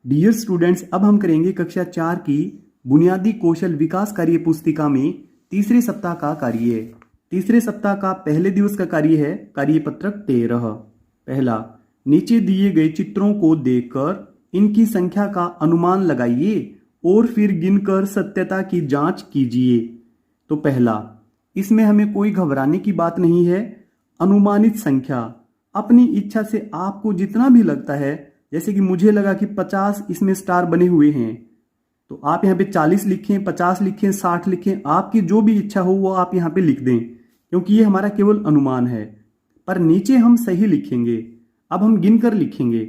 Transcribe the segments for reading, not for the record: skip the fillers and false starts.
Dear students, अब हम करेंगे कक्षा 4 की बुनियादी कौशल विकास कार्य पुस्तिका में तीसरे सप्ताह का कार्य। तीसरे सप्ताह का पहले दिवस का कार्य है कार्यपत्रक 13। पहला, नीचे दिए गए चित्रों को देखकर इनकी संख्या का अनुमान लगाइए और फिर गिनकर सत्यता की जांच कीजिए। तो पहला, इसमें हमें कोई घबराने की बात नहीं है। अनुमानित संख्या अपनी इच्छा से आपको जितना भी लगता है, जैसे कि मुझे लगा कि 50 इसमें स्टार बने हुए हैं, तो आप यहाँ पे 40 लिखें, 50 लिखें, 60 लिखें, आपकी जो भी इच्छा हो वो आप यहाँ पे लिख दें, क्योंकि ये हमारा केवल अनुमान है। पर नीचे हम सही लिखेंगे। अब हम गिनकर लिखेंगे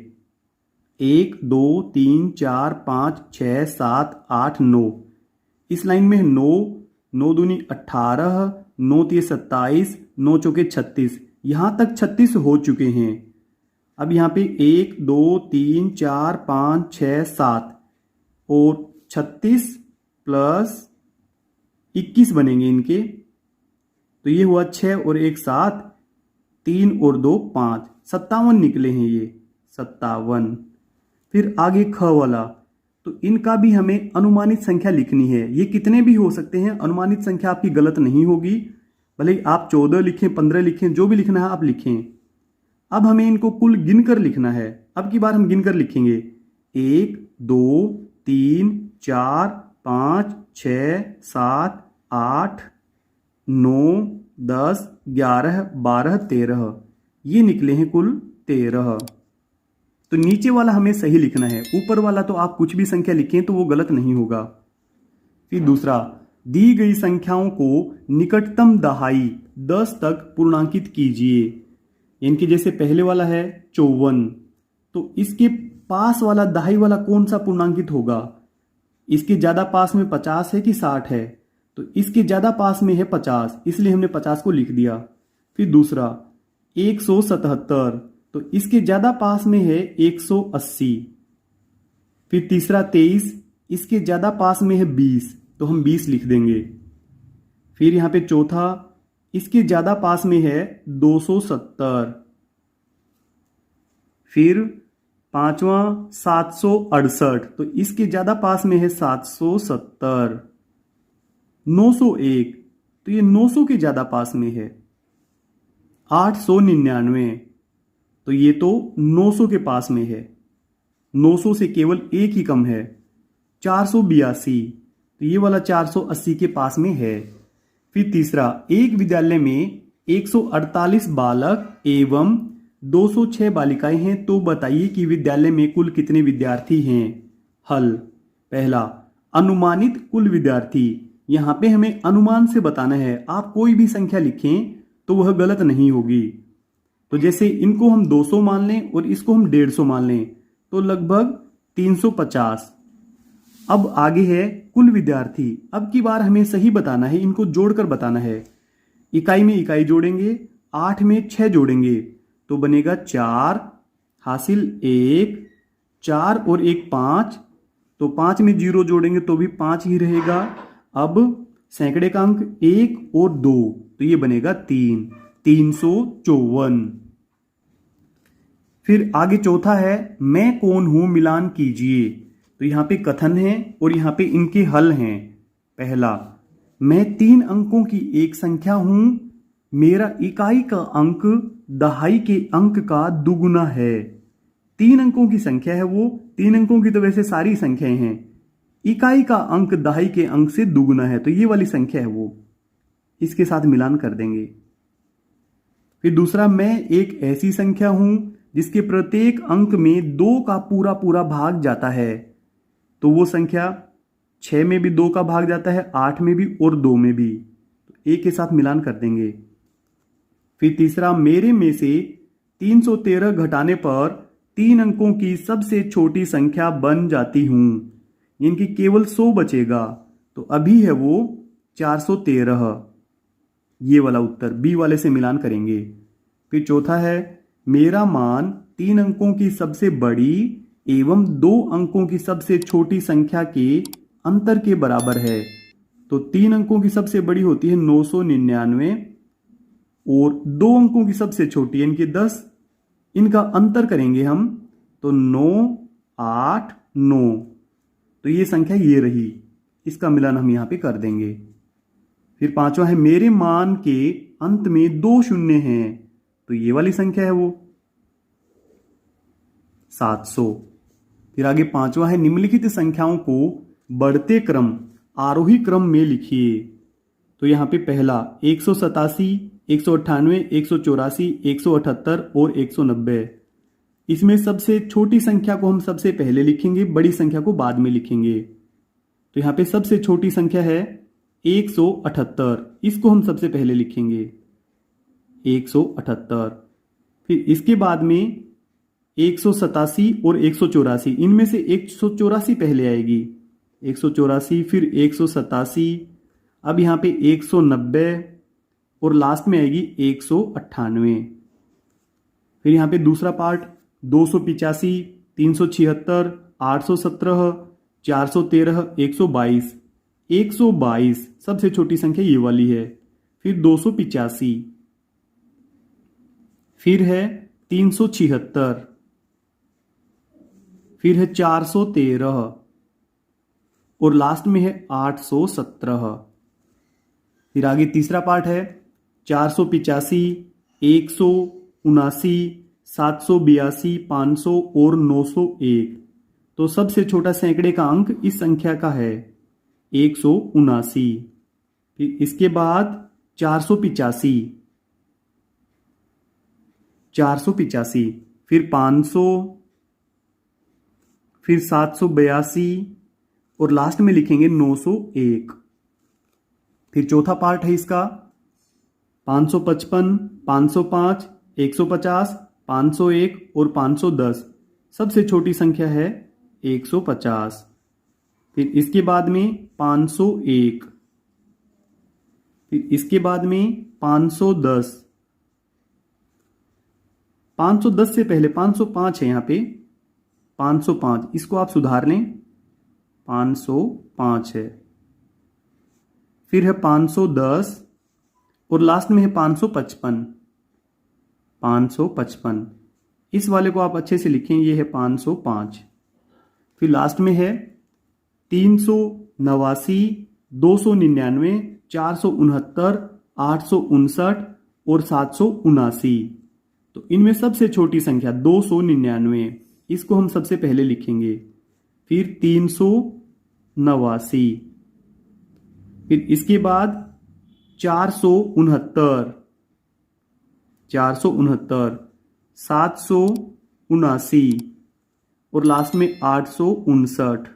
1 2 3 4 5 6 7 8 9। इस लाइन में 9, 9 दूनी 18, 9 तीय 27, 9 चौके 36, यहां तक 36 हो चुके हैं। अब यहाँ पे 1 2 3 4 5 6 7 और 36 प्लस 21 बनेंगे इनके, तो ये हुआ 6 और 1 7, 3 और 2 5, 57 निकले हैं ये 57। फिर आगे ख वाला, तो इनका भी हमें अनुमानित संख्या लिखनी है। ये कितने भी हो सकते हैं, अनुमानित संख्या आपकी गलत नहीं होगी। भले आप 14 लिखें, 15 लिखें, जो भी लिखना है आप लिखें। अब हमें इनको कुल गिनकर लिखना है। अब की बार हम गिनकर लिखेंगे 1 2 3 4 5 6 7 8 9 10 11 12 13, ये निकले हैं कुल 13। तो नीचे वाला हमें सही लिखना है, ऊपर वाला तो आप कुछ भी संख्या लिखें तो वो गलत नहीं होगा। फिर दूसरा, दी गई संख्याओं को निकटतम दहाई 10 तक पूर्णांकित कीजिए। इनके जैसे पहले वाला है 54, तो इसके पास वाला दहाई वाला कौन सा पूर्णांकित होगा? इसके ज्यादा पास में 50 है कि 60 है, तो इसके ज्यादा पास में है 50, इसलिए हमने 50 को लिख दिया। फिर दूसरा 177, तो इसके ज्यादा पास में है 180। फिर तीसरा 23, इसके ज्यादा पास में है 20, तो हम 20 लिख देंगे। फिर यहां पे चौथा, इसके ज्यादा पास में है 270। फिर पांचवा 768, तो इसके ज्यादा पास में है 770। 901, तो ये 900 के ज्यादा पास में है। 899, तो ये तो 900 के पास में है, 900 से केवल एक ही कम है। 482, तो ये वाला 480 के पास में है। फिर तीसरा, एक विद्यालय में 148 बालक एवं 206 बालिकाएं हैं, तो बताइए कि विद्यालय में कुल कितने विद्यार्थी हैं। हल, पहला, अनुमानित कुल विद्यार्थी, यहां पे हमें अनुमान से बताना है। आप कोई भी संख्या लिखें तो वह गलत नहीं होगी। तो जैसे इनको हम 200 मान लें और इसको हम 150 मान लें, तो लगभग 350। अब आगे है कुल विद्यार्थी। अब की बार हमें सही बताना है, इनको जोड़कर बताना है। इकाई में इकाई जोड़ेंगे, 8 में 6 जोड़ेंगे, तो बनेगा 4, हासिल 1, 4 और 1 5, तो 5 में 0 जोड़ेंगे तो भी 5 ही रहेगा। अब सैकड़े का अंक 1 और 2, तो ये बनेगा 3, 354। फिर आगे चौथा है मैं कौन हूं मिलान कीजिए। तो यहां पे कथन है और यहां पे इनके हल हैं। पहला, मैं 3 अंकों की एक संख्या हूं, मेरा इकाई का अंक दहाई के अंक का दुगुना है। 3 अंकों की संख्या है वो, 3 अंकों की तो वैसे सारी संख्याएं हैं, इकाई का अंक दहाई के अंक से दुगुना है, तो ये वाली संख्या है वो, इसके साथ मिलान कर देंगे। फिर दूसरा, मैं एक ऐसी संख्या हूं जिसके प्रत्येक अंक में 2 का पूरा पूरा भाग जाता है, तो वो संख्या 6 में भी 2 का भाग जाता है, 8 में भी और 2 में भी, तो एक के साथ मिलान कर देंगे। फिर तीसरा, मेरे में से 313 घटाने पर 3 अंकों की सबसे छोटी संख्या बन जाती हूं, इनकी केवल 100 बचेगा, तो अभी है वो 413। ये वाला उत्तर बी वाले से मिलान करेंगे। फिर चौथा है, मेरा मान 3 अंकों की सबसे बड़ी एवं 2 अंकों की सबसे छोटी संख्या के अंतर के बराबर है, तो 3 अंकों की सबसे बड़ी होती है 999 और 2 अंकों की सबसे छोटी इनकी 10, इनका अंतर करेंगे हम, तो 9 8 9। तो ये संख्या ये रही, इसका मिलान हम यहाँ पे कर देंगे। फिर पांचवा है मेरे मान के अंत में 2 शून्य हैं, तो ये वाली संख्या है वो 700। फिर आगे पांचवा है निम्नलिखित संख्याओं को बढ़ते क्रम आरोही क्रम में लिखिए। तो यहाँ पे पहला 187, 198, 184, 178 और 190। इसमें सबसे छोटी संख्या को हम सबसे पहले लिखेंगे, बड़ी संख्या को बाद में लिखेंगे। तो यहाँ पे सबसे छोटी संख्या है 178, इसको हम सबसे पहले लिखेंगे 178। फिर इसके बाद में 187 और 184, इनमें से 184 पहले आएगी, 184 फिर 187, अब यहाँ पे 190 और लास्ट में आएगी 198। फिर यहाँ पे दूसरा पार्ट 285, 376, 817, 413, 122। 122 सबसे छोटी संख्या ये वाली है। फिर 285, फिर है 376, फिर है 413 और लास्ट में है 817। फिर आगे तीसरा पार्ट है 485, 179, 782, 500 और 901। तो सबसे छोटा सैकड़े का अंक इस संख्या का है 179। फिर इसके बाद 485, 485, फिर 500, फिर 782 और लास्ट में लिखेंगे 901। फिर चौथा पार्ट है इसका 555, 505, 150, 501 और 510। सबसे छोटी संख्या है 150। फिर इसके बाद में 501, फिर इसके बाद में 510। 510 से पहले 505 है यहाँ पे, 505, इसको आप सुधार लें, 505 है। फिर है 510 और लास्ट में है 555, 555। इस वाले को आप अच्छे से लिखें, ये है 505। फिर लास्ट में है 389, 299, 469, 859 और 779। तो इनमें सबसे छोटी संख्या 299, इसको हम सबसे पहले लिखेंगे। फिर 389, फिर इसके बाद 469, 469, 779 और लास्ट में 859।